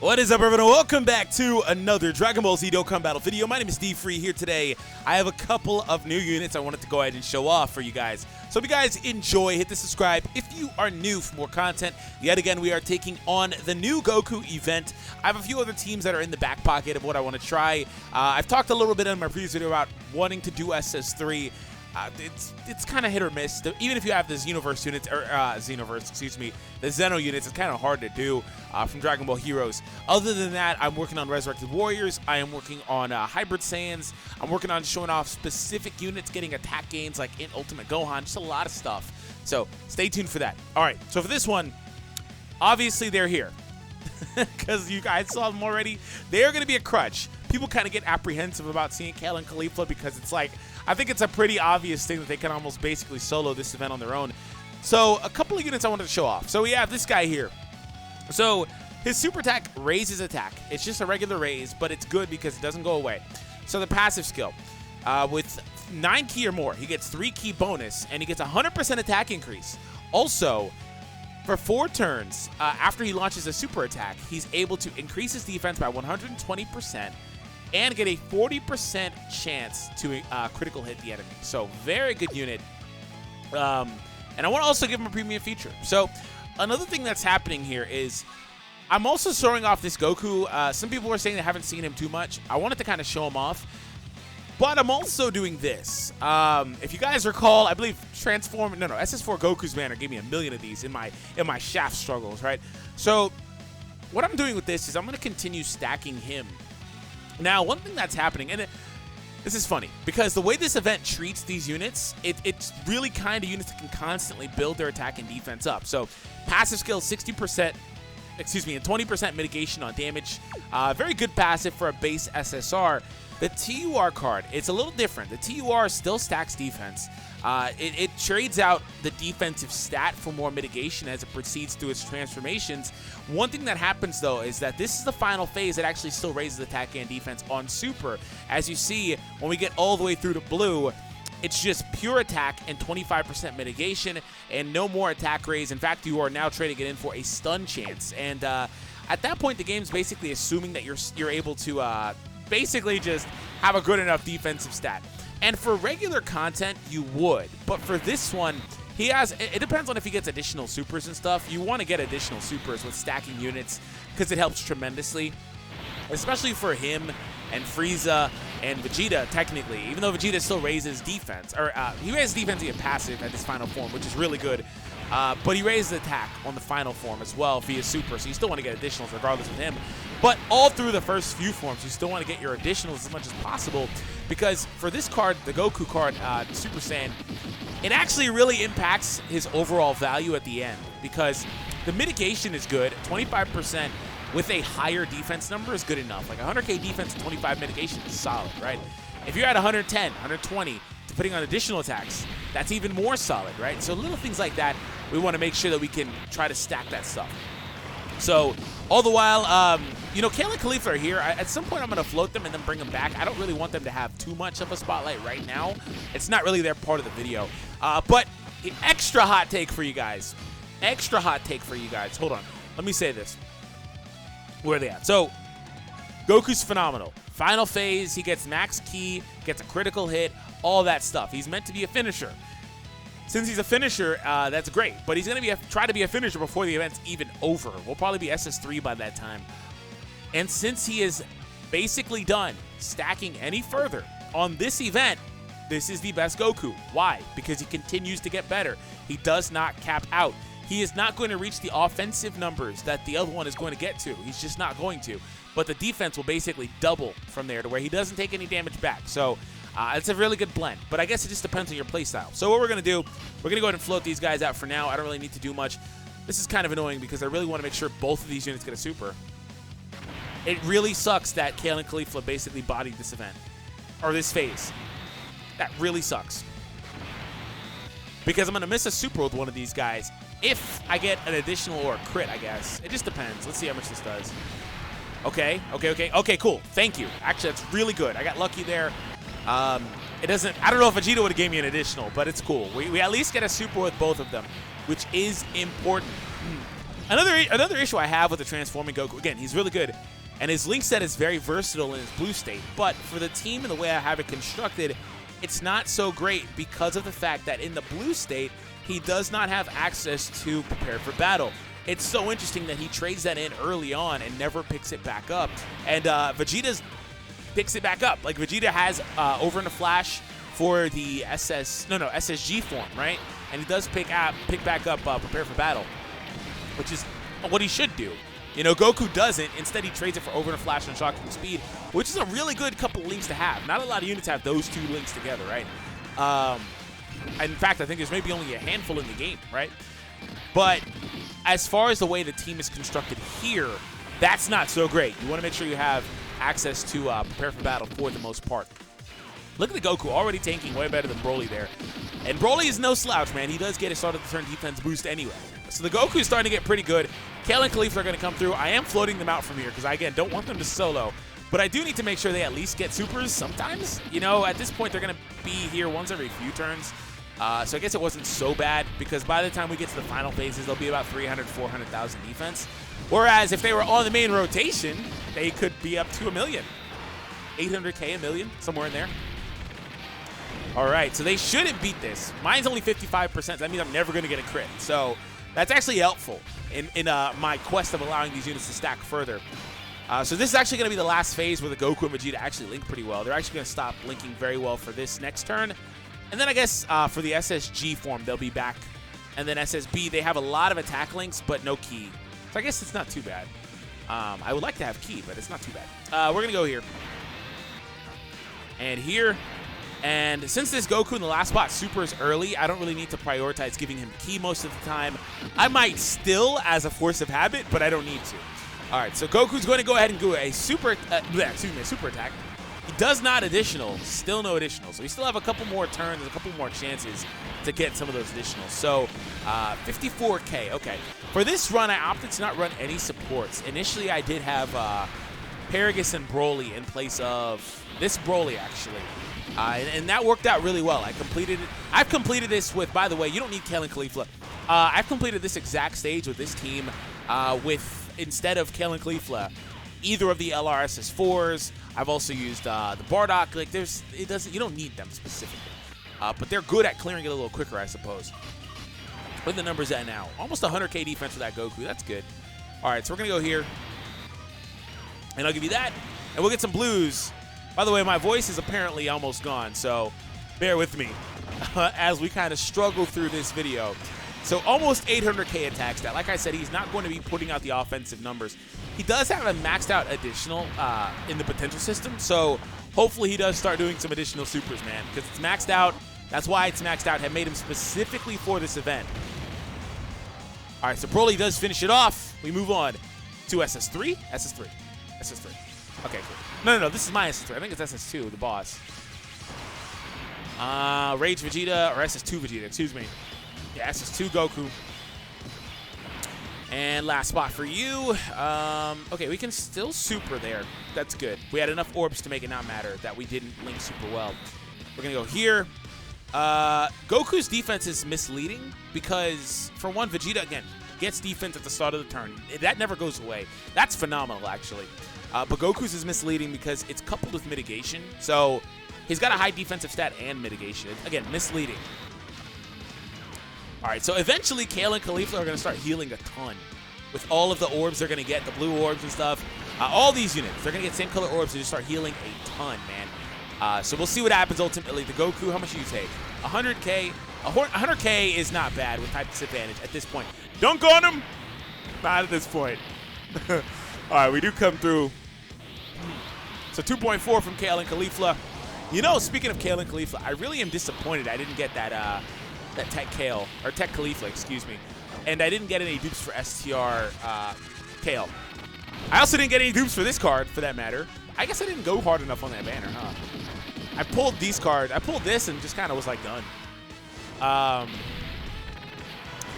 What is up, everyone? Welcome back to another Dragon Ball Z Dokkan Battle video. My name is DFree here today. I have a couple of new units I wanted to go ahead and show off for you guys. So if you guys enjoy, hit the subscribe. If you are new for more content, yet again, we are taking on the new Goku event. I have a few other teams that are in the back pocket of what I want to try. I've talked a little bit in my previous video about wanting to do SS3. It's kind of hit or miss. Even if you have the Xenoverse units, or the Zeno units, it's kind of hard to do from Dragon Ball Heroes. Other than that, I'm working on Resurrected Warriors. I am working on Hybrid Saiyans. I'm working on showing off specific units, getting attack gains like in Ultimate Gohan, just a lot of stuff. So stay tuned for that. All right, so for this one, obviously they're here because you guys saw them already. They're going to be a crutch. People kind of get apprehensive about seeing Kale and Khalifa because it's like, I think it's a pretty obvious thing that they can almost basically solo this event on their own. So a couple of units I wanted to show off. So we have this guy here. So his super attack raises attack. It's just a regular raise, but it's good because it doesn't go away. So the passive skill, with 9 ki or more, he gets 3 ki bonus, and he gets 100% attack increase. Also, for 4 turns, after he launches a super attack, he's able to increase his defense by 120%, and get a 40% chance to critical hit the enemy. So very good unit. And I want to also give him a premium feature. So another thing that's happening here is I'm also showing off this Goku. Some people were saying they haven't seen him too much. I wanted to kind of show him off. But I'm also doing this. If you guys recall, I believe SS4 Goku's banner gave me 1 million of these in my shaft struggles, right? So what I'm doing with this is I'm going to continue stacking him. Now, one thing that's happening, and this is funny, because the way this event treats these units, it's really kind of units that can constantly build their attack and defense up. So, passive skill, 60%, and 20% mitigation on damage. Very good passive for a base SSR. The TUR card, it's a little different. The TUR still stacks defense. It trades out the defensive stat for more mitigation as it proceeds through its transformations. One thing that happens, though, is that this is the final phase that actually still raises attack and defense on Super. As you see, when we get all the way through to Blue, it's just pure attack and 25% mitigation and no more attack raise. In fact, you are now trading it in for a stun chance. And at that point, the game's basically assuming that you're able to basically just have a good enough defensive stat. And for regular content, you would. But for this one, it depends on if he gets additional supers and stuff. You want to get additional supers with stacking units because it helps tremendously, especially for him and Frieza and Vegeta, technically. Even though Vegeta still raises defense, or he raises defense via passive at his final form, which is really good. But he raises attack on the final form as well via super, so you still want to get additionals regardless of him. But all through the first few forms, you still want to get your additionals as much as possible, because for this card, the Goku card, Super Saiyan, it actually really impacts his overall value at the end, because the mitigation is good. 25% with a higher defense number is good enough. Like 100k defense and 25 mitigation is solid, right? If you're at 110, 120, putting on additional attacks, that's even more solid, right? So little things like that, we want to make sure that we can try to stack that stuff. So all the while, Kale and Khalifa are here. At some point, I'm going to float them and then bring them back. I don't really want them to have too much of a spotlight right now. It's not really their part of the video. But extra hot take for you guys. Extra hot take for you guys. Hold on. Let me say this. Where are they at? So Goku's phenomenal. Final phase, he gets max ki, gets a critical hit, all that stuff. He's meant to be a finisher. Since he's a finisher, that's great. But he's going to try to be a finisher before the event's even over. We'll probably be SS3 by that time. And since he is basically done stacking any further on this event, this is the best Goku. Why? Because he continues to get better. He does not cap out. He is not going to reach the offensive numbers that the other one is going to get to. He's just not going to. But the defense will basically double from there to where he doesn't take any damage back. So it's a really good blend. But I guess it just depends on your playstyle. So what we're going to do, we're going to go ahead and float these guys out for now. I don't really need to do much. This is kind of annoying because I really want to make sure both of these units get a super. It really sucks that Kale and Khalifa basically bodied this event. Or this phase. That really sucks. Because I'm going to miss a super with one of these guys if I get an additional or a crit, I guess. It just depends. Let's see how much this does. Okay, cool. Thank you. Actually, that's really good. I got lucky there. It doesn't, I don't know if Vegeta would have gave me an additional, but it's cool. We at least get a super with both of them, which is important. Another issue I have with the transforming Goku, again, he's really good, and his link set is very versatile in his blue state, but for the team and the way I have it constructed, it's not so great because of the fact that in the blue state, he does not have access to prepare for battle. It's so interesting that he trades that in early on and never picks it back up. And Vegeta picks it back up. Like, Vegeta has over in a flash for the SSG form, right? And he does pick back up prepare for battle, which is what he should do. You know, Goku doesn't. Instead, he trades it for over in a flash and shocking speed, which is a really good couple links to have. Not a lot of units have those two links together, right? In fact, I think there's maybe only a handful in the game, right? But as far as the way the team is constructed here, that's not so great. You want to make sure you have access to prepare for battle for the most part. Look at the Goku already tanking way better than Broly there. And Broly is no slouch, man. He does get a start of the turn defense boost anyway. So the Goku is starting to get pretty good. Kale and Caulifla are going to come through. I am floating them out from here because I, again, don't want them to solo. But I do need to make sure they at least get supers sometimes. You know, at this point, they're going to be here once every few turns. So I guess it wasn't so bad because by the time we get to the final phases, they'll be about 300, 400,000 defense. Whereas if they were on the main rotation, they could be up to 1 million. 800K, 1 million, somewhere in there. All right, so they shouldn't beat this. Mine's only 55%. That means I'm never going to get a crit. So that's actually helpful in my quest of allowing these units to stack further. So this is actually going to be the last phase where the Goku and Vegeta actually link pretty well. They're actually going to stop linking very well for this next turn. And then I guess for the SSG form, they'll be back. And then SSB, they have a lot of attack links, but no key. So I guess it's not too bad. I would like to have key, but it's not too bad. We're going to go here. And here. And since this Goku in the last spot supers early, I don't really need to prioritize giving him key most of the time. I might still as a force of habit, but I don't need to. All right, so Goku's going to go ahead and do a super attack. He does not additional, still no additional. So we still have a couple more turns, a couple more chances to get some of those additionals. So 54K, okay. For this run, I opted to not run any supports. Initially, I did have Paragus and Broly in place of this Broly, actually. And that worked out really well. I completed it. I've completed this with, by the way, you don't need Kale and Caulifla. I've completed this exact stage with this team with, instead of Kale and Caulifla, either of the LRSS4s. I've also used the Bardock. Like, you don't need them specifically. But they're good at clearing it a little quicker, I suppose. What are the numbers at now? Almost 100K defense for that Goku. That's good. All right, so we're going to go here. And I'll give you that. And we'll get some blues. By the way, my voice is apparently almost gone, so bear with me as we kind of struggle through this video. So almost 800K attack stat. Like I said, he's not going to be putting out the offensive numbers. He does have a maxed out additional in the potential system, so hopefully he does start doing some additional supers, man, because it's maxed out. That's why it's maxed out. Have made him specifically for this event. All right, so Broly does finish it off. We move on to SS3. SS3. SS3. Okay, cool. No, this is my SS3. I think it's SS2, the boss. Rage Vegeta, or SS2 Vegeta, excuse me. Yeah, SS2 Goku. And last spot for you. Okay, we can still super there. That's good. We had enough orbs to make it not matter that we didn't link super well. We're going to go here. Goku's defense is misleading because, for one, Vegeta, again, gets defense at the start of the turn. That never goes away. That's phenomenal, actually. But Goku's is misleading because it's coupled with mitigation. So he's got a high defensive stat and mitigation. Again, misleading. All right, so eventually Kale and Caulifla are going to start healing a ton. With all of the orbs they're going to get, the blue orbs and stuff. All these units, they're going to get same color orbs and just start healing a ton, man. So we'll see what happens ultimately. The Goku, how much do you take? 100K. 100K is not bad with type disadvantage at this point. Dunk on him? Not at this point. All right, we do come through. So 2.4 from Kale and Caulifla. You know, speaking of Kale and Caulifla, I really am disappointed I didn't get that that Tech Kale, or Tech Caulifla, excuse me. And I didn't get any dupes for STR Kale. I also didn't get any dupes for this card, for that matter. I guess I didn't go hard enough on that banner, huh? I pulled these cards. I pulled this and just kind of was like done.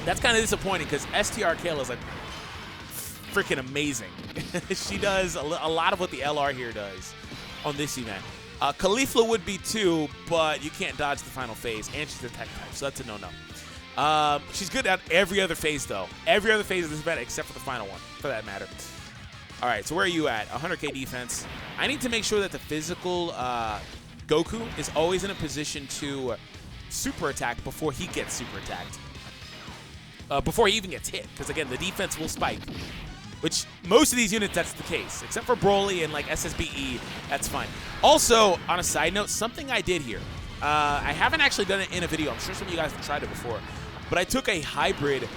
That's kind of disappointing because STR Kale is like freaking amazing. She does a lot of what the LR here does on this event. Caulifla would be too, but you can't dodge the final phase, and she's a tech type, so that's a no-no. She's good at every other phase, though. Every other phase of this event except for the final one, for that matter. All right, so where are you at? 100k defense. I need to make sure that the physical Goku is always in a position to super attack before he gets super attacked. Before he even gets hit, because again, the defense will spike. Which, most of these units, that's the case. Except for Broly and like SSBE, that's fine. Also, on a side note, something I did here. I haven't actually done it in a video. I'm sure some of you guys have tried it before. But I took a hybrid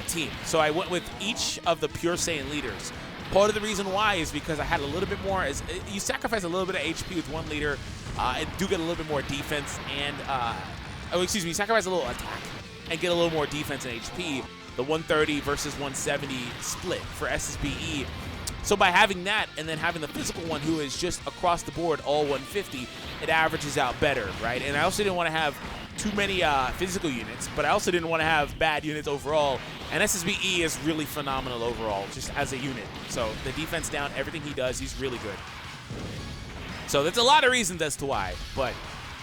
team. So I went with each of the Pure Saiyan leaders. Part of the reason why is because I had a little bit more, you sacrifice a little bit of HP with one leader and do get a little bit more defense and, you sacrifice a little attack and get a little more defense and HP. The 130 versus 170 split for SSBE. So by having that and then having the physical one who is just across the board all 150, it averages out better, right? And I also didn't want to have too many physical units, but I also didn't want to have bad units overall. And SSBE is really phenomenal overall, just as a unit. So the defense down, everything he does, he's really good. So there's a lot of reasons as to why, but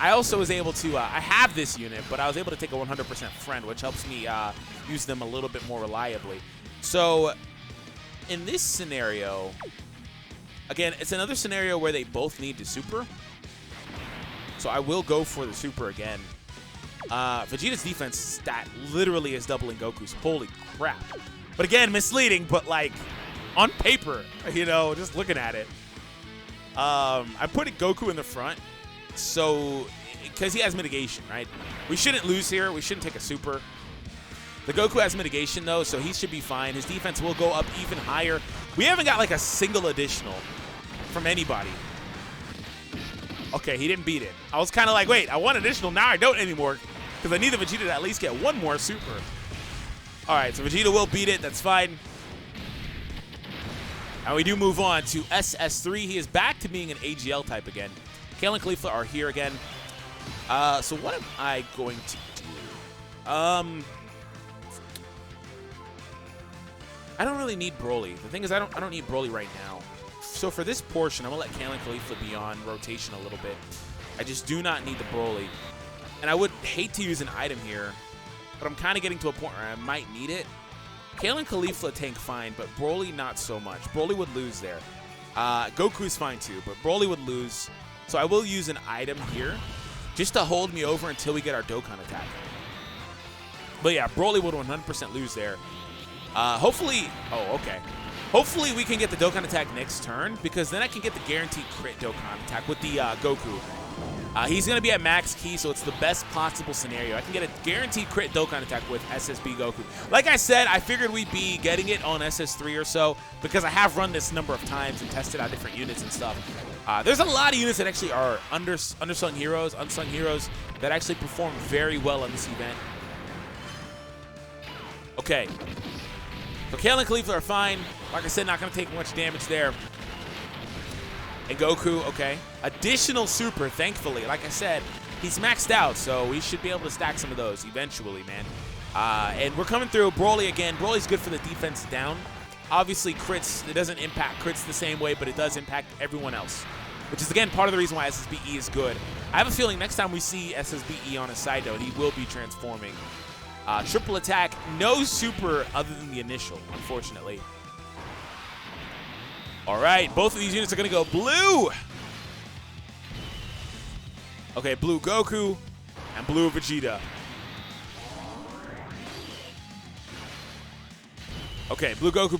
I also was able to, I have this unit, but I was able to take a 100% friend, which helps me use them a little bit more reliably. So in this scenario, again, it's another scenario where they both need to super. So I will go for the super again. Vegeta's defense stat literally is doubling Goku's. Holy crap. But again, misleading, but like on paper, you know, just looking at it. I'm putting Goku in the front. So, because he has mitigation, right? We shouldn't lose here. We shouldn't take a super. The Goku has mitigation, though, so he should be fine. His defense will go up even higher. We haven't got, like, a single additional from anybody. Okay, he didn't beat it. I was kind of like, wait, I want additional. Now I don't anymore because I need the Vegeta to at least get one more super. All right, so Vegeta will beat it. That's fine. And we do move on to SS3. He is back to being an AGL type again. Kale and Khalifa are here again. So what am I going to do? I don't really need Broly. The thing is, I don't need Broly right now. So for this portion, I'm gonna let Kale and Khalifa be on rotation a little bit. I just do not need the Broly, and I would hate to use an item here, but I'm kind of getting to a point where I might need it. Kale and Khalifa tank fine, but Broly not so much. Broly would lose there. Goku's fine too, but Broly would lose. So I will use an item here just to hold me over until we get our Dokkan attack. But yeah, Broly would 100% lose there. Hopefully, oh, okay. Hopefully we can get the Dokkan attack next turn because then I can get the guaranteed crit Dokkan attack with the Goku. He's going to be at max key, so it's the best possible scenario. I can get a guaranteed crit Dokkan attack with SSB Goku. Like I said, I figured we'd be getting it on SS3 or so because I have run this number of times and tested out different units and stuff. There's a lot of units that actually are unsung heroes that actually perform very well in this event. Okay. So Kale and Khalifa are fine. Like I said, not going to take much damage there. And Goku, okay. Additional super, thankfully. Like I said, he's maxed out, so we should be able to stack some of those eventually, man. And we're coming through Broly again. Broly's good for the defense down. Obviously, crits, it doesn't impact crits the same way, but it does impact everyone else. Which is, again, part of the reason why SSBE is good. I have a feeling next time we see SSBE on a side note, he will be transforming. Triple attack, no super other than the initial, unfortunately. All right, both of these units are going to go blue. Okay, blue Goku and blue Vegeta. Okay, blue Goku,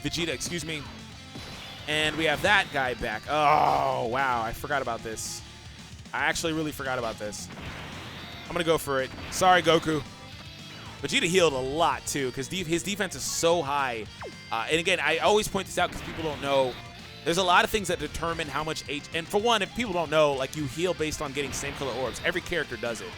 Vegeta, excuse me. And we have that guy back. Oh, wow, I forgot about this. I actually really forgot about this. I'm going to go for it. Sorry, Goku. Vegeta healed a lot, too, because his defense is so high. And again, I always point this out because people don't know. There's a lot of things that determine how much H. And for one, if people don't know, like you heal based on getting same color orbs. Every character does it.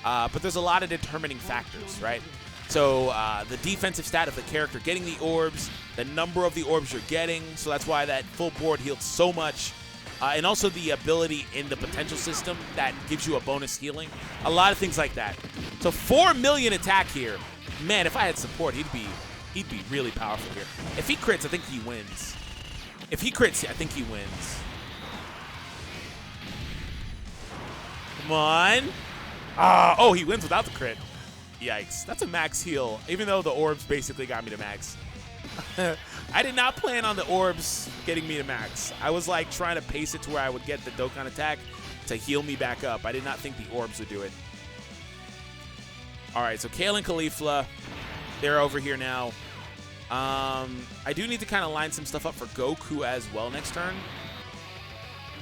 But there's a lot of determining factors, right? So the defensive stat of the character getting the orbs, the number of the orbs you're getting. So that's why that full board healed so much. And also the ability in the potential system that gives you a bonus healing. A lot of things like that. So 4 million attack here. Man, if I had support, he'd be really powerful here. If he crits, I think he wins. If he crits, I think he wins. Come on. Oh, he wins without the crit. Yikes. That's a max heal, even though the orbs basically got me to max. I did not plan on the orbs getting me to max. I was like trying to pace it to where I would get the Dokkan attack to heal me back up. I did not think the orbs would do it. All right, so Kale and Caulifla, they're over here now. I do need to kind of line some stuff up for Goku as well next turn.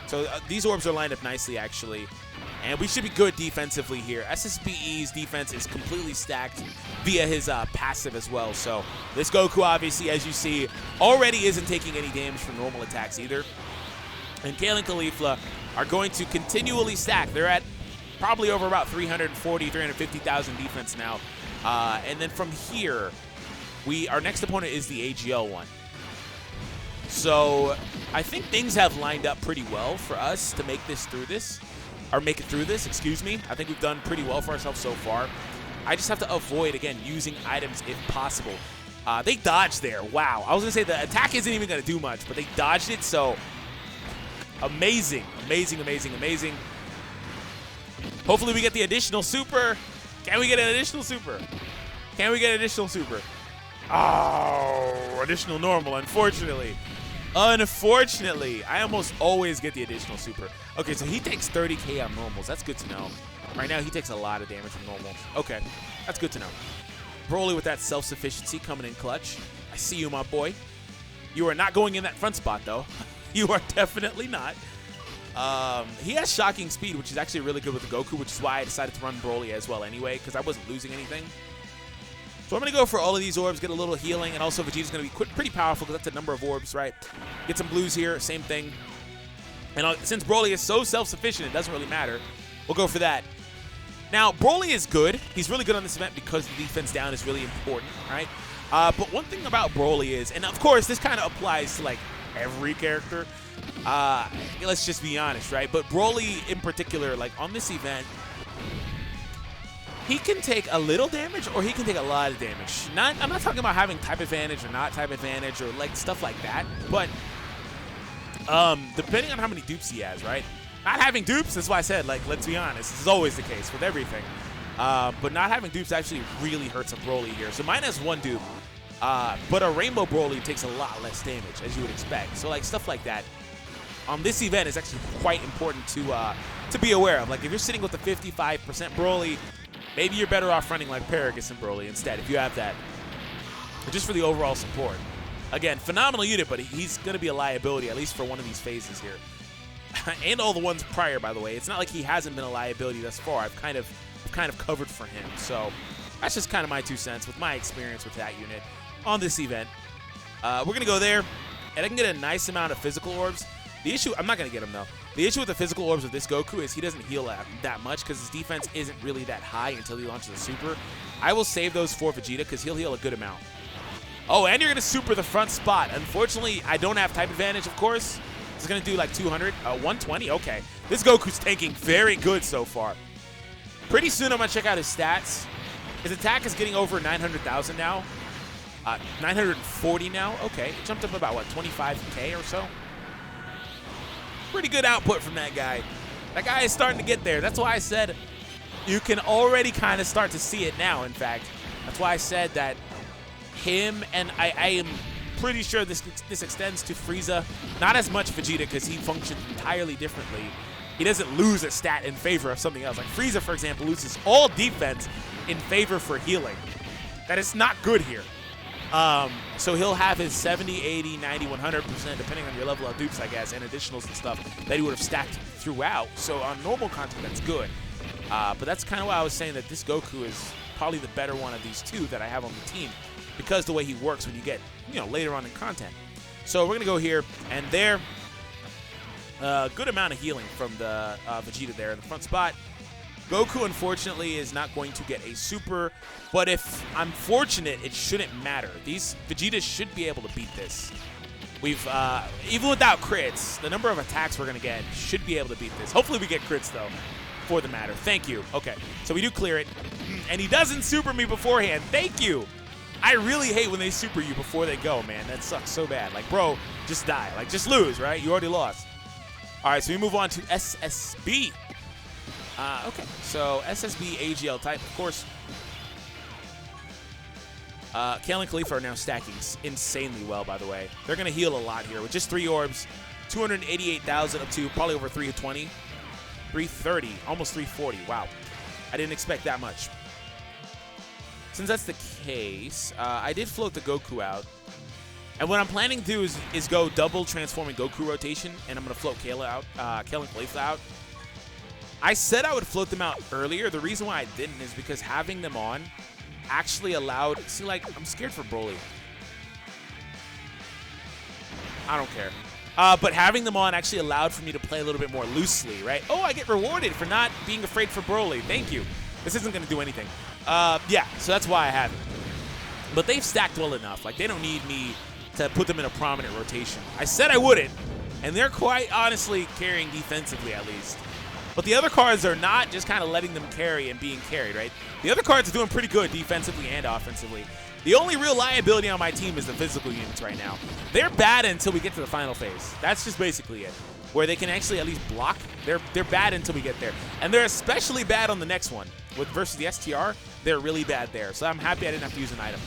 So these orbs are lined up nicely, actually. And we should be good defensively here. SSBE's defense is completely stacked via his passive as well. So this Goku, obviously, as you see, already isn't taking any damage from normal attacks either. And Kale and Caulifla are going to continually stack. They're at probably over about 340, 350,000 defense now. And then from here, our next opponent is the AGL one. So I think things have lined up pretty well for us to make it through this, excuse me. I think we've done pretty well for ourselves so far. I just have to avoid, again, using items if possible. They dodged there. Wow. I was going to say the attack isn't even going to do much, but they dodged it, so amazing, amazing, amazing, amazing. Hopefully we get the additional super. Can we get an additional super? Can we get additional super? Oh, additional normal, unfortunately. Unfortunately, I almost always get the additional super. Okay, so he takes 30k on normals. That's good to know. Right now, he takes a lot of damage from normals. Okay, that's good to know. Broly with that self-sufficiency coming in clutch. I see you, my boy. You are not going in that front spot, though. You are definitely not. He has shocking speed, which is actually really good with the Goku, which is why I decided to run Broly as well anyway, because I wasn't losing anything. So I'm going to go for all of these orbs, get a little healing, and also Vegeta's going to be pretty powerful because that's a number of orbs, right? Get some blues here, same thing. And since Broly is so self-sufficient, it doesn't really matter. We'll go for that. Now, Broly is good. He's really good on this event because the defense down is really important, right? But one thing about Broly is, and of course, this kind of applies to like every character. Let's just be honest, right? But Broly in particular, like on this event, he can take a little damage or he can take a lot of damage. I'm not talking about having type advantage or not type advantage or like stuff like that, but depending on how many dupes he has, right? Not having dupes, that's why I said, like, let's be honest, this is always the case with everything. But not having dupes actually really hurts a Broly here. So mine has one dupe, but a Rainbow Broly takes a lot less damage, as you would expect. So like stuff like that on this event is actually quite important to be aware of. Like if you're sitting with a 55% Broly, maybe you're better off running like Paragus and Broly instead if you have that. Just for the overall support. Again, phenomenal unit, but he's going to be a liability, at least for one of these phases here. And all the ones prior, by the way. It's not like he hasn't been a liability thus far. I've kind of covered for him. So that's just kind of my 2 cents with my experience with that unit on this event. We're going to go there, and I can get a nice amount of physical orbs. The issue, I'm not going to get him, though. The issue with the physical orbs of this Goku is he doesn't heal that much because his defense isn't really that high until he launches a super. I will save those for Vegeta because he'll heal a good amount. Oh, and you're going to super the front spot. Unfortunately, I don't have type advantage, of course. It's going to do like 200. 120? Okay. This Goku's tanking very good so far. Pretty soon I'm going to check out his stats. His attack is getting over 900,000 now. 940 now. Okay. It jumped up about, what, 25k or so? Pretty good output from that guy. That guy is starting to get there. That's why I said you can already kind of start to see it now, in fact. That's why I said that him, and I am pretty sure this extends to Frieza. Not as much Vegeta because he functions entirely differently. He doesn't lose a stat in favor of something else. Like Frieza, for example, loses all defense in favor for healing. That is not good here. So he'll have his 70, 80, 90, 100%, depending on your level of dupes, I guess, and additionals and stuff that he would have stacked throughout. So on normal content, that's good. But that's kind of why I was saying that this Goku is probably the better one of these two that I have on the team because the way he works when you get, later on in content. So we're going to go here, and there, good amount of healing from the Vegeta there in the front spot. Goku, unfortunately, is not going to get a super, but if I'm fortunate, it shouldn't matter. These Vegetas should be able to beat this. We've, even without crits, the number of attacks we're going to get should be able to beat this. Hopefully we get crits, though, for the matter. Thank you. Okay, so we do clear it, and he doesn't super me beforehand. Thank you. I really hate when they super you before they go, man. That sucks so bad. Like, bro, just die. Like, just lose, right? You already lost. All right, so we move on to SSB. Okay, so SSB AGL type, of course. Kale and Khalifa are now stacking insanely well, by the way. They're going to heal a lot here with just 3 orbs, 288,000 up to probably over 320, 330, almost 340. Wow. I didn't expect that much. Since that's the case, I did float the Goku out. And what I'm planning to do is go double transforming Goku rotation, and I'm going to float Kale out, Kale and Khalifa out. I said I would float them out earlier. The reason why I didn't is because having them on actually allowed... See, like, I'm scared for Broly. I don't care. But having them on actually allowed for me to play a little bit more loosely, right? Oh, I get rewarded for not being afraid for Broly. Thank you. This isn't going to do anything. Yeah, so that's why I have it. But they've stacked well enough. Like, they don't need me to put them in a prominent rotation. I said I wouldn't, and they're quite honestly carrying defensively at least. But the other cards are not just kind of letting them carry and being carried, right? The other cards are doing pretty good defensively and offensively. The only real liability on my team is the physical units right now. They're bad until we get to the final phase. That's just basically it. Where they can actually at least block. They're bad until we get there. And they're especially bad on the next one. Versus the STR, they're really bad there. So I'm happy I didn't have to use an item.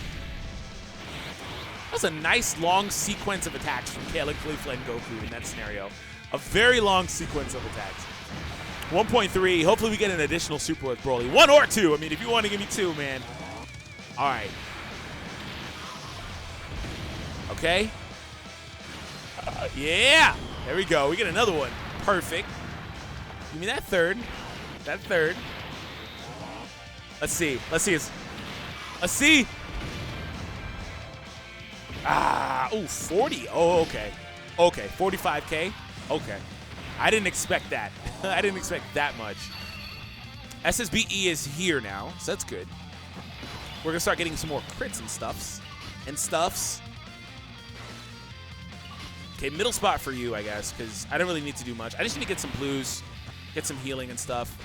That was a nice long sequence of attacks from Kale and Khalifa and Goku in that scenario. A very long sequence of attacks. 1.3. Hopefully we get an additional super with Broly. 1 or 2. I mean, if you want to give me 2, man. All right. Okay. Yeah. There we go. We get another one. Perfect. Give me that third. That third. Let's see. Let's see. Let's see. Ah. Oh, 40. Oh, okay. Okay. 45K. Okay. I didn't expect that. I didn't expect that much. SSBE is here now, so that's good. We're going to start getting some more crits and stuffs. Okay, middle spot for you, I guess, because I don't really need to do much. I just need to get some blues, get some healing and stuff.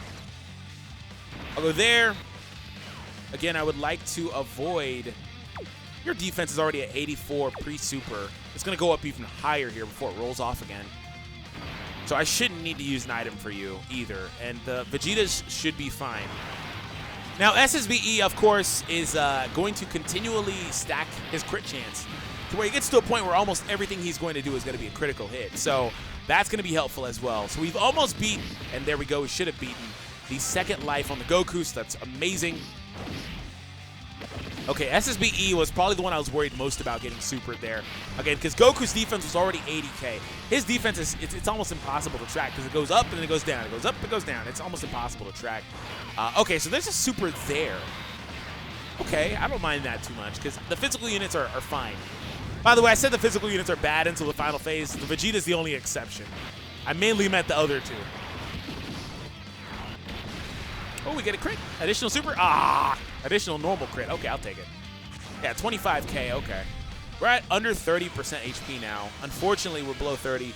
I'll go there. Again, I would like to avoid... Your defense is already at 84 pre-super. It's going to go up even higher here before it rolls off again. So I shouldn't need to use an item for you either. And the Vegetas should be fine. Now, SSBE, of course, is going to continually stack his crit chance to where he gets to a point where almost everything he's going to do is going to be a critical hit. So that's going to be helpful as well. So we've almost beaten, and there we go, we should have beaten the second life on the Goku, so that's amazing. Okay, SSBE was probably the one I was worried most about getting supered there. Again, because Goku's defense was already 80K. His defense is it's almost impossible to track because it goes up and then it goes down. It goes up, it goes down. It's almost impossible to track. Okay, so there's a super there. Okay, I don't mind that too much because the physical units are fine. By the way, I said the physical units are bad until the final phase. The Vegeta's the only exception. I mainly meant the other two. Oh, we get a crit. Additional super. Ah! Additional normal crit. Okay, I'll take it. Yeah, 25K. Okay. We're at under 30% HP now. Unfortunately, we're below 30.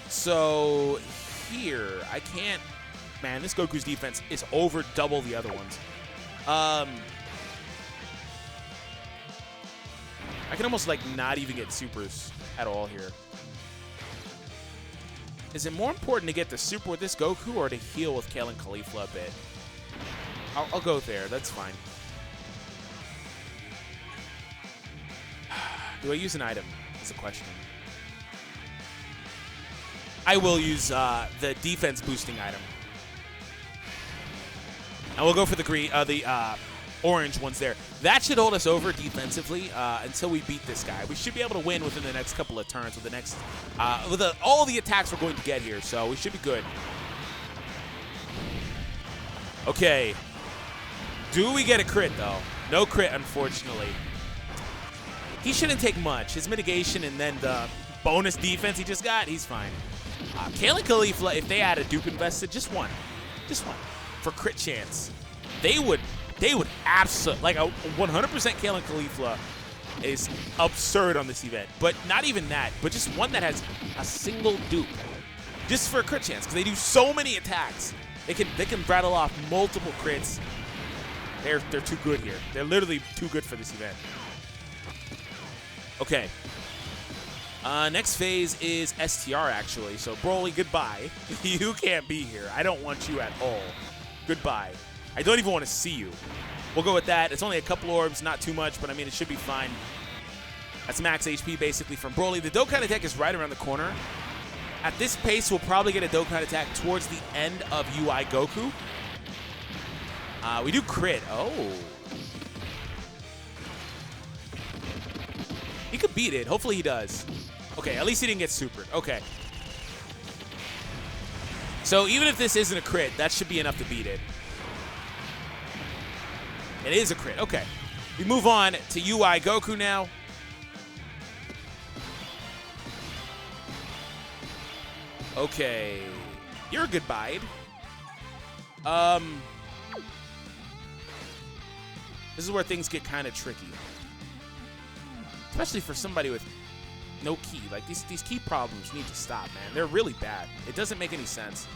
So here, I can't... Man, this Goku's defense is over double the other ones. I can almost, like, not even get supers at all here. Is it more important to get the super with this Goku or to heal with Kale and Khalifa a bit? I'll go there. That's fine. Do I use an item? That's the question. I will use the defense boosting item. And we'll go for the green, orange ones there. That should hold us over defensively until we beat this guy. We should be able to win within the next couple of turns with the next, all the attacks we're going to get here. So we should be good. Okay. Do we get a crit though? No crit, unfortunately. He shouldn't take much. His mitigation and then the bonus defense he just got, he's fine. Kale and Khalifa, if they had a dupe invested, just one, for crit chance, they would absolutely, like a 100% Kale and Khalifa is absurd on this event. But not even that, but just one that has a single dupe, just for a crit chance, because they do so many attacks. They can rattle off multiple crits. They're too good here. They're literally too good for this event. Okay. Next phase is STR, actually. So, Broly, goodbye. You can't be here. I don't want you at all. Goodbye. I don't even want to see you. We'll go with that. It's only a couple orbs, not too much, but I mean, it should be fine. That's max HP, basically, from Broly. The Dokkan attack is right around the corner. At this pace, we'll probably get a Dokkan attack towards the end of UI Goku. We do crit. Oh. He could beat it. Hopefully he does. Okay, at least he didn't get supered. Okay. So even if this isn't a crit, that should be enough to beat it. It is a crit. Okay. We move on to UI Goku now. Okay. You're goodbye. This is where things get kind of tricky. Especially for somebody with no ki. Like, these key problems need to stop, man. They're really bad. It doesn't make any sense.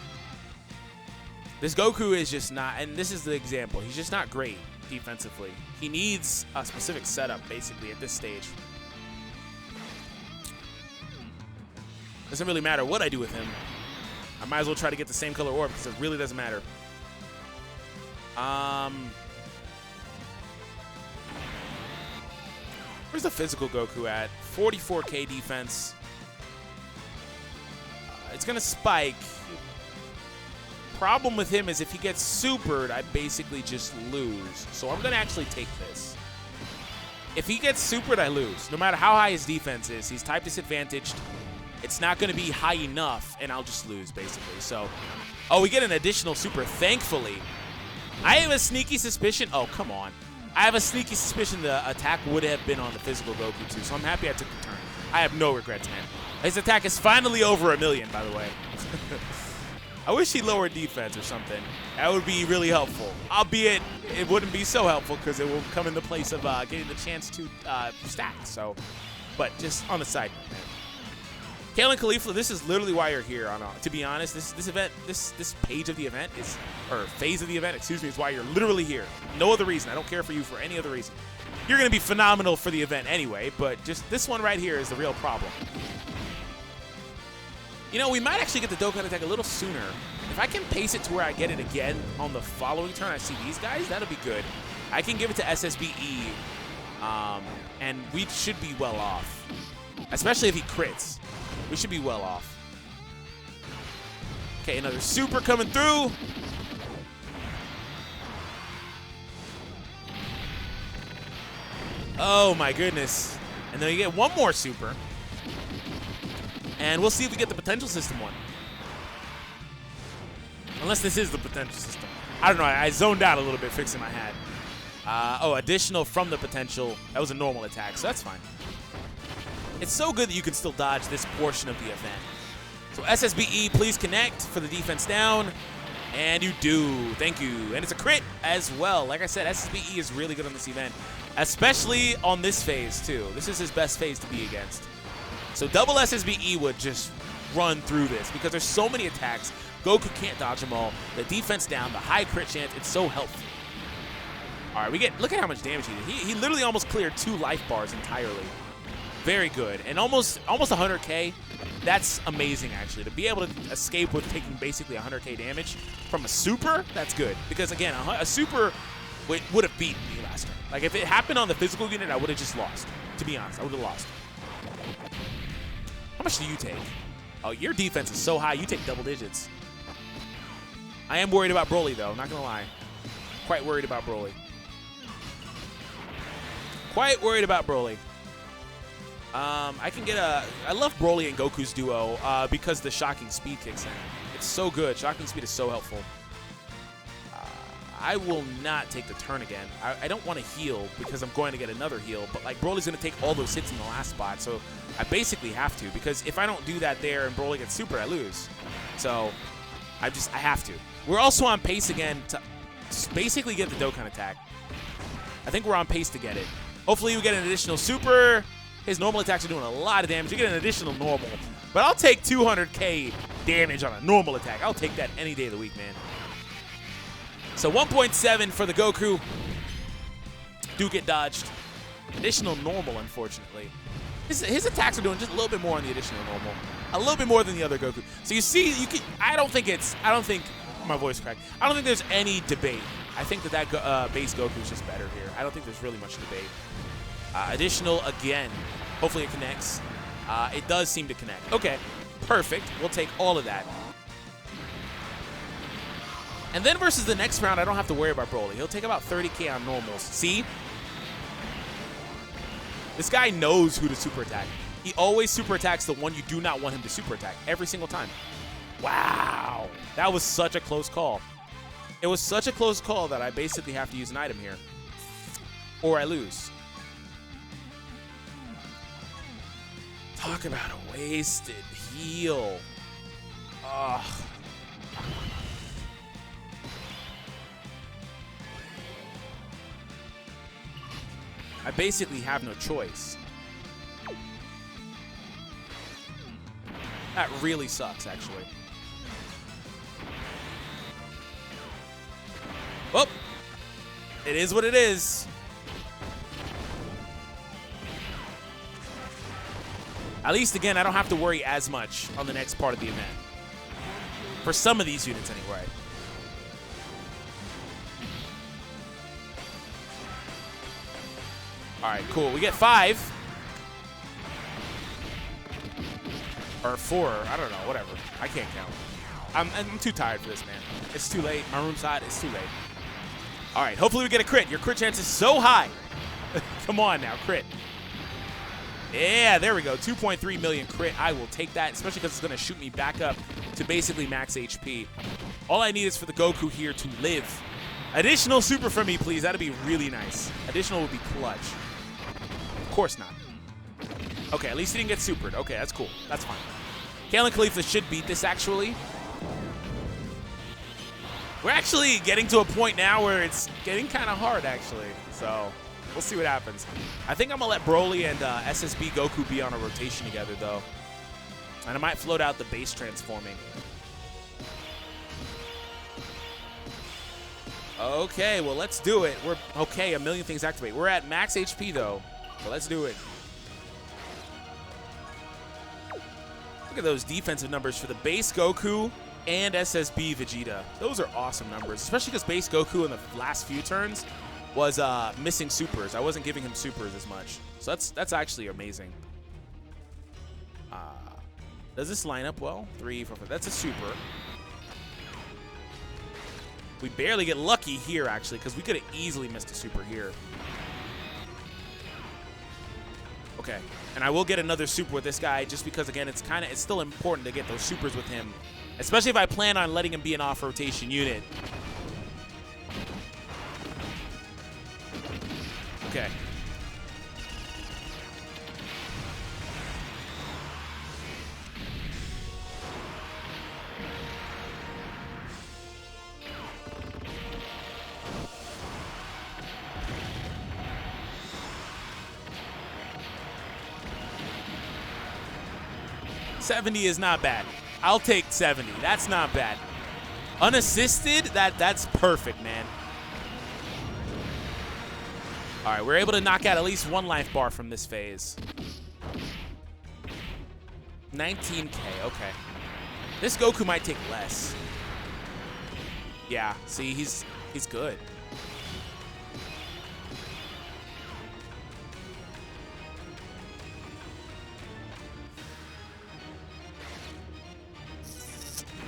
This Goku is just not, and this is the example, he's just not great defensively. He needs a specific setup, basically, at this stage. Doesn't really matter what I do with him. I might as well try to get the same color orb because it really doesn't matter. Where's the physical Goku at? 44k defense. It's going to spike. Problem with him is if he gets supered, I basically just lose. So I'm going to actually take this. If he gets supered, I lose. No matter how high his defense is, he's type disadvantaged. It's not going to be high enough, and I'll just lose, basically. So, oh, we get an additional super, thankfully. I have a sneaky suspicion. Oh, come on. I have a sneaky suspicion the attack would have been on the physical Goku, too, so I'm happy I took the turn. I have no regrets, man. His attack is finally over 1 million, by the way. I wish he lowered defense or something. That would be really helpful. Albeit, it wouldn't be so helpful because it will come in the place of getting the chance to stack. So, but just on the side note, man. Kale and Khalifa, this is literally why you're here. To be honest, this event, this page of the event is, or phase of the event, excuse me, is why you're literally here. No other reason. I don't care for you for any other reason. You're going to be phenomenal for the event anyway, but just this one right here is the real problem. You know, we might actually get the Dokkan attack a little sooner. If I can pace it to where I get it again on the following turn, I see these guys, that'll be good. I can give it to SSBE, and we should be well off. Especially if he crits. We should be well off. Okay, another super coming through. Oh my goodness. And then we get one more super. And we'll see if we get the potential system one. Unless this is the potential system. I don't know. I zoned out a little bit fixing my hat. Oh, additional from the potential. That was a normal attack, so that's fine. It's so good that you can still dodge this portion of the event. So SSBE, please connect for the defense down. And you do. Thank you. And it's a crit as well. Like I said, SSBE is really good on this event. Especially on this phase, too. This is his best phase to be against. So double SSBE would just run through this because there's so many attacks. Goku can't dodge them all. The defense down, the high crit chance, it's so helpful. All right, look at how much damage he did. He literally almost cleared 2 life bars entirely. Very good. And almost 100k. That's amazing, actually. To be able to escape with taking basically 100k damage from a super, that's good. Because, again, a super would have beaten me last turn. Like, if it happened on the physical unit, I would have just lost. To be honest, I would have lost. How much do you take? Oh, your defense is so high, you take double digits. I am worried about Broly, though. Not going to lie. Quite worried about Broly. Quite worried about Broly. I can get I love Broly and Goku's duo because the shocking speed kicks in. It's so good. Shocking speed is so helpful. I will not take the turn again. I don't want to heal because I'm going to get another heal, but like Broly's going to take all those hits in the last spot, so I basically have to because if I don't do that there and Broly gets super, I lose. So I have to. We're also on pace again to basically get the Dokkan attack. I think we're on pace to get it. Hopefully we get an additional super. His normal attacks are doing a lot of damage. You get an additional normal. But I'll take 200k damage on a normal attack. I'll take that any day of the week, man. So 1.7 for the Goku. Do get dodged. Additional normal, unfortunately. His attacks are doing just a little bit more on the additional normal. A little bit more than the other Goku. So you see, I don't think my voice cracked. I don't think there's any debate. I think that base Goku is just better here. I don't think there's really much debate. Additional again. Hopefully it connects. It does seem to connect. Okay, perfect. We'll take all of that. And then versus the next round, I don't have to worry about Broly. He'll take about 30k on normals. See? This guy knows who to super attack. He always super attacks the one you do not want him to super attack every single time. Wow. That was such a close call. It was such a close call that I basically have to use an item here. Or I lose. Talk about a wasted heal. Ugh. I basically have no choice. That really sucks, actually. Well, it is what it is. At least, again, I don't have to worry as much on the next part of the event. For some of these units, anyway. All right, cool. We get 5. Or 4. I don't know. Whatever. I can't count. I'm too tired for this, man. It's too late. My room's hot. It's too late. All right. Hopefully we get a crit. Your crit chance is so high. Come on now. Crit. Yeah, there we go. 2.3 million crit. I will take that, especially because it's going to shoot me back up to basically max HP. All I need is for the Goku here to live. Additional super from me, please. That'd be really nice. Additional would be clutch. Of course not. Okay, at least he didn't get supered. Okay, that's cool. That's fine. Kalen Khalifa should beat this, actually. We're actually getting to a point now where it's getting kind of hard, actually. So we'll see what happens. I think I'm going to let Broly and SSB Goku be on a rotation together, though. And I might float out the base transforming. Okay, well, let's do it. We're okay, a million things activate. We're at max HP, though. So let's do it. Look at those defensive numbers for the base Goku and SSB Vegeta. Those are awesome numbers, especially because base Goku in the last few turns was missing supers. I wasn't giving him supers as much. So that's actually amazing. Does this line up well? 3, 4, 5. That's a super. We barely get lucky here, actually, because we could have easily missed a super here. Okay, and I will get another super with this guy just because, again, it's still important to get those supers with him, especially if I plan on letting him be an off-rotation unit. Okay. $70 is not bad. I'll take 70. That's not bad. Unassisted, that's perfect, man. All right, we're able to knock out at least 1 life bar from this phase. 19k, okay. This Goku might take less. Yeah, see, he's good.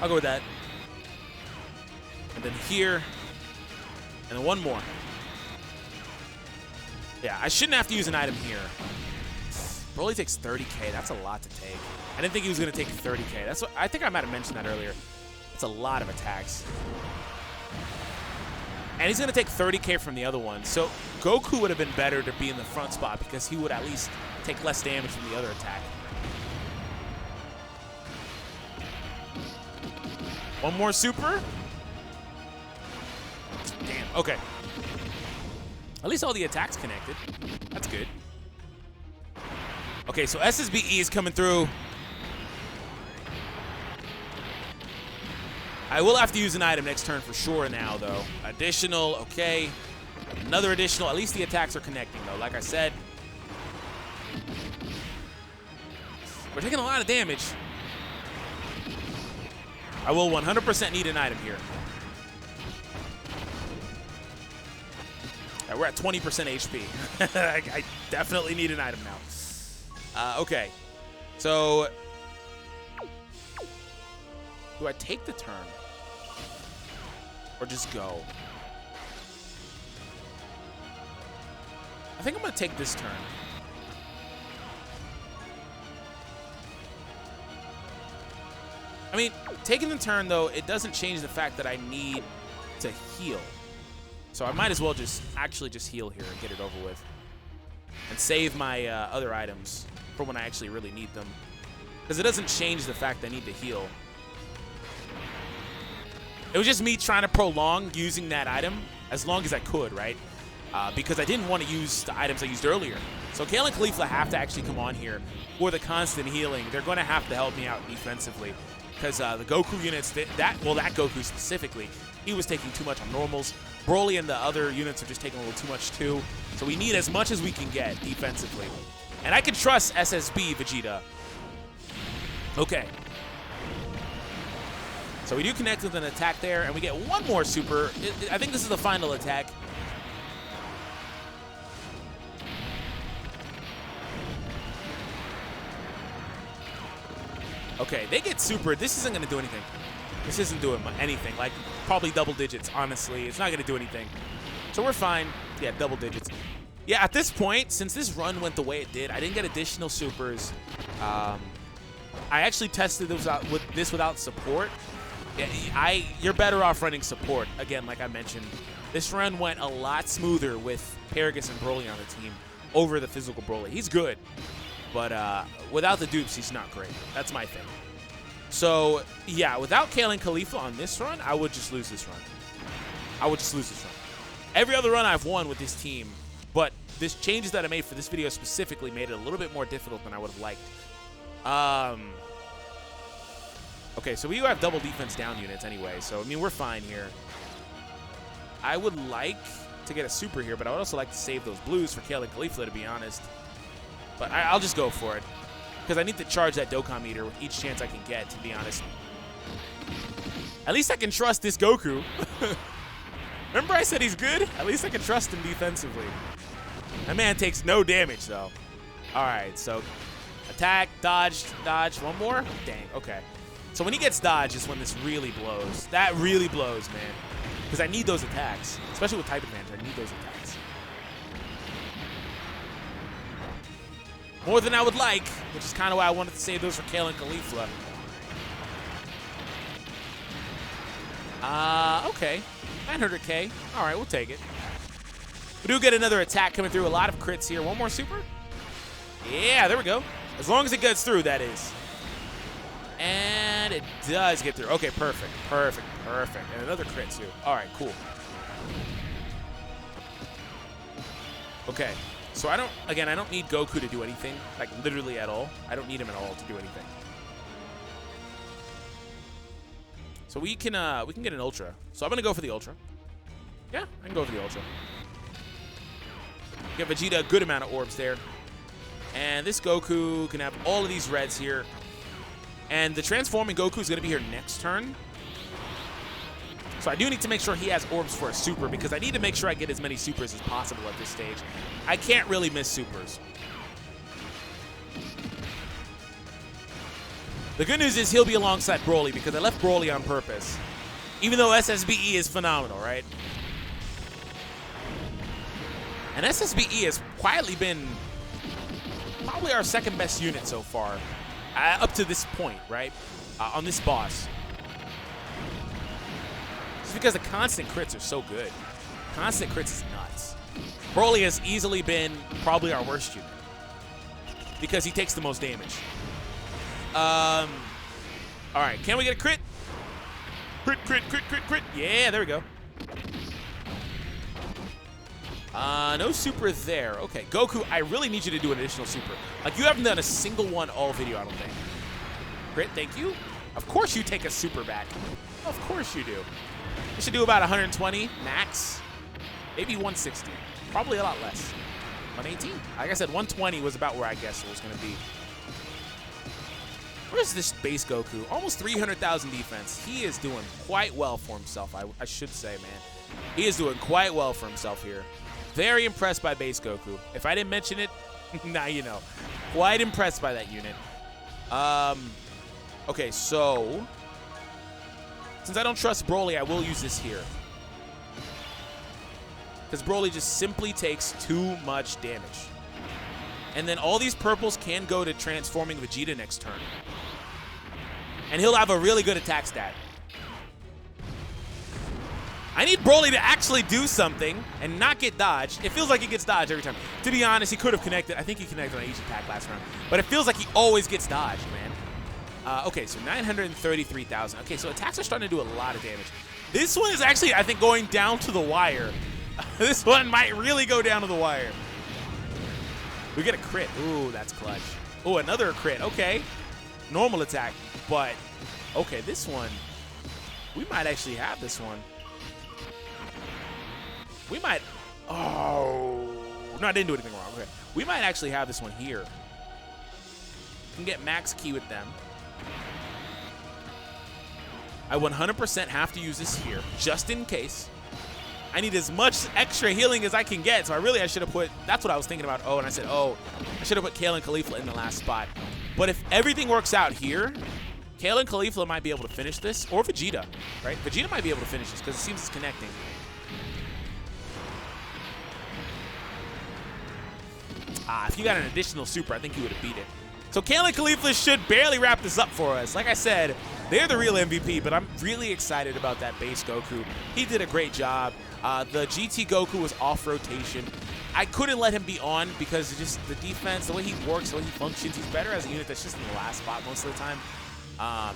I'll go with that. And then here. And then 1 more. Yeah, I shouldn't have to use an item here. Broly takes 30k. That's a lot to take. I didn't think he was going to take 30k. That's what I think I might have mentioned that earlier. It's a lot of attacks. And he's going to take 30k from the other one. So Goku would have been better to be in the front spot because he would at least take less damage from the other attack. 1 more super. Damn, okay. At least all the attacks connected. That's good. Okay, so SSBE is coming through. I will have to use an item next turn for sure now, though. Additional, okay. Another additional. At least the attacks are connecting, though. Like I said. We're taking a lot of damage. I will 100% need an item here. All right, we're at 20% HP. I definitely need an item now. Okay. So, do I take the turn? Or just go? I think I'm going to take this turn. I mean, taking the turn, though, it doesn't change the fact that I need to heal. So I might as well just actually just heal here and get it over with. And save my other items for when I actually really need them. Because it doesn't change the fact that I need to heal. It was just me trying to prolong using that item as long as I could, right? Because I didn't want to use the items I used earlier. So Kale and Khalifa have to actually come on here for the constant healing. They're going to have to help me out defensively. Because the Goku units, that Goku specifically, he was taking too much on normals. Broly and the other units are just taking a little too much too. So we need as much as we can get defensively. And I can trust SSB Vegeta. Okay. So we do connect with an attack there, and we get one more super. I think this is the final attack. Okay, they get super. This isn't going to do anything. This isn't doing anything. Like, probably double digits, honestly. It's not going to do anything. So we're fine. Yeah, double digits. Yeah, at this point, since this run went the way it did, I didn't get additional supers. I actually tested this without support. You're better off running support. Again, like I mentioned, this run went a lot smoother with Paragus and Broly on the team over the physical Broly. He's good. But without the dupes, he's not great. That's my thing. So, yeah, without Kale and Khalifa on this run, I would just lose this run. Every other run I've won with this team, but this changes that I made for this video specifically made it a little bit more difficult than I would have liked. Okay, so we do have double defense down units anyway, so, I mean, we're fine here. I would like to get a super here, but I would also like to save those blues for Kale and Khalifa, to be honest. But I'll just go for it. Because I need to charge that Dokkan meter with each chance I can get, to be honest. At least I can trust this Goku. Remember I said he's good? At least I can trust him defensively. That man takes no damage, though. All right, so attack, dodge. One more? Dang, okay. So when he gets dodge is when this really blows. That really blows, man. Because I need those attacks. Especially with type advantage, I need those attacks. More than I would like, which is kind of why I wanted to save those for Kale and Khalifa. Okay. 900k. All right, we'll take it. We do get another attack coming through. A lot of crits here. One more super? Yeah, there we go. As long as it gets through, that is. And it does get through. Okay, perfect. And another crit, too. All right, cool. Okay. So I don't need Goku to do anything, like literally at all. I don't need him at all to do anything. So we can get an Ultra. So I'm gonna go for the Ultra. Yeah, I can go for the Ultra. Get Vegeta a good amount of orbs there. And this Goku can have all of these reds here. And the transforming Goku is gonna be here next turn. So I do need to make sure he has orbs for a super because I need to make sure I get as many supers as possible at this stage. I can't really miss supers. The good news is he'll be alongside Broly because I left Broly on purpose. Even though SSBE is phenomenal, right? And SSBE has quietly been probably our second best unit so far. Up to this point, right? On this boss. Just because the constant crits are so good. Constant crits is nuts. Broly has easily been probably our worst unit. Because he takes the most damage. Alright, can we get a crit? Crit. Yeah, there we go. No super there. Okay, Goku, I really need you to do an additional super. Like, you haven't done a single one all video, I don't think. Crit, thank you. Of course you take a super back. Of course you do. You should do about 120 max. Maybe 160. Probably a lot less. 118. Like I said, 120 was about where I guessed it was going to be. Where's this base Goku? Almost 300,000 defense. He is doing quite well for himself, I should say, man. He is doing quite well for himself here. Very impressed by base Goku. If I didn't mention it, now you know. Quite impressed by that unit. Okay, so since I don't trust Broly, I will use this here. Because Broly just simply takes too much damage. And then all these purples can go to transforming Vegeta next turn. And he'll have a really good attack stat. I need Broly to actually do something and not get dodged. It feels like he gets dodged every time. To be honest, he could have connected. I think he connected on each attack last round. But it feels like he always gets dodged, man. Okay, so 933,000. Okay, so attacks are starting to do a lot of damage. This one is actually, I think, going down to the wire. This one might really go down to the wire. We get a crit. Ooh, that's clutch. Ooh, another crit. Okay. Normal attack. But, okay, this one, we might actually have this one. We might, oh, no, I didn't do anything wrong. Okay. We might actually have this one here. Can get max key with them. I 100% have to use this here, just in case. I need as much extra healing as I can get, so I should have put, that's what I was thinking about. Oh, and I said, oh, I should have put Kale and Caulifla in the last spot. But if everything works out here, Kale and Caulifla might be able to finish this, or Vegeta, right? Vegeta might be able to finish this because it seems it's connecting. If you got an additional super, I think you would have beat it. So Kale and Caulifla should barely wrap this up for us. Like I said, they're the real MVP, but I'm really excited about that base Goku. He did a great job. The GT Goku was off rotation. I couldn't let him be on because just the defense, the way he works, the way he functions, he's better as a unit that's just in the last spot most of the time.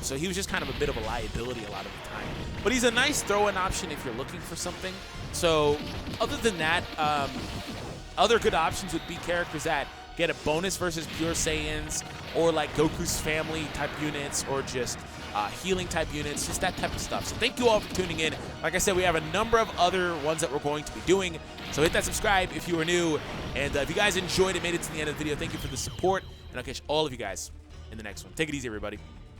So he was just kind of a bit of a liability a lot of the time. But he's a nice throw-in option if you're looking for something. So other than that, other good options would be characters that get a bonus versus Pure Saiyans, or like Goku's family type units, or just healing type units, just that type of stuff. So thank you all for tuning in. Like I said, we have a number of other ones that we're going to be doing. So hit that subscribe if you are new. And if you guys enjoyed it, made it to the end of the video, thank you for the support. And I'll catch all of you guys in the next one. Take it easy, everybody.